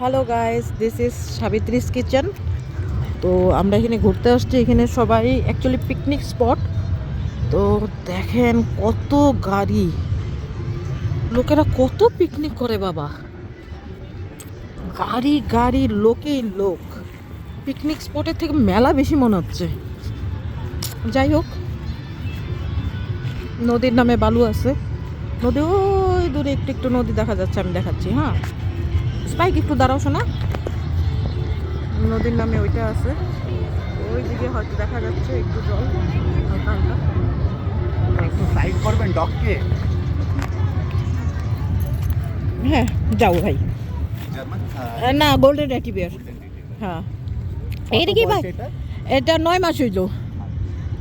Hello guys, this is Savitri's kitchen. তো আমরা এখানে ঘুরতে আসছি। এখানে সবাই অ্যাকচুয়ালি পিকনিক স্পট। তো দেখেন কত গাড়ি, লোকেরা কত পিকনিক করে বাবা। গাড়ি গাড়ি, লোকেই লোক। পিকনিক স্পটের থেকে মেলা বেশি মনে হচ্ছে। যাই হোক, নদীর নামে বালু আছে। নদী ওই দূরে একটু একটু নদী দেখা যাচ্ছে, আমি দেখাচ্ছি। হ্যাঁ স্পাইক, একটু দাঁড়াও শোনা। নদীর নামে ওইটা আছে, ওই দিকে হয়তো দেখা যাচ্ছে একটু জল হালকা হালকা। একটু সাইড করবেন ডগকে। হ্যাঁ যাও ভাই। জার্মান না, গোল্ডেন রেটিভিয়ার। হ্যাঁ এটা কি ভাই? এটা 9 মাস হইলো।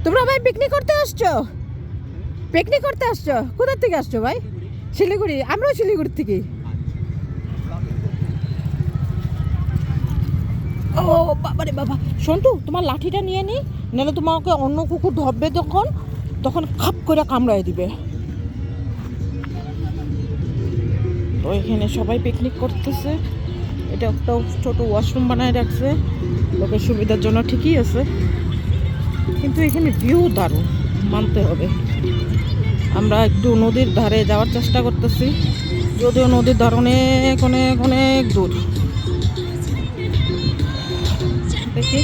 তোমরা ভাই পিকনিক করতে আসছো? পিকনিক করতে আসছো? কোথা থেকে আসছো ভাই? শিলিগুড়ি? আমরাও শিলিগুড়ি থেকে। ও বাবা রে বাবা, সন্টু তোমার লাঠিটা নিয়ে নি, নাহলে তোমাকে অন্য কুকুর ধরবে যখন, তখন খাপ করে কামড়ায় দিবে। তো এখানে সবাই পিকনিক করতেছে। এটা একটা ছোট ওয়াশরুম বানায় রাখছে লোকের সুবিধার জন্য, ঠিকই আছে, কিন্তু এখানে ভিউ দারুণ, মানতে হবে। আমরা একটু নদীর ধারে যাওয়ার চেষ্টা করতেছি, যদিও নদীর ধার অনেক অনেক অনেক দূর। দেখি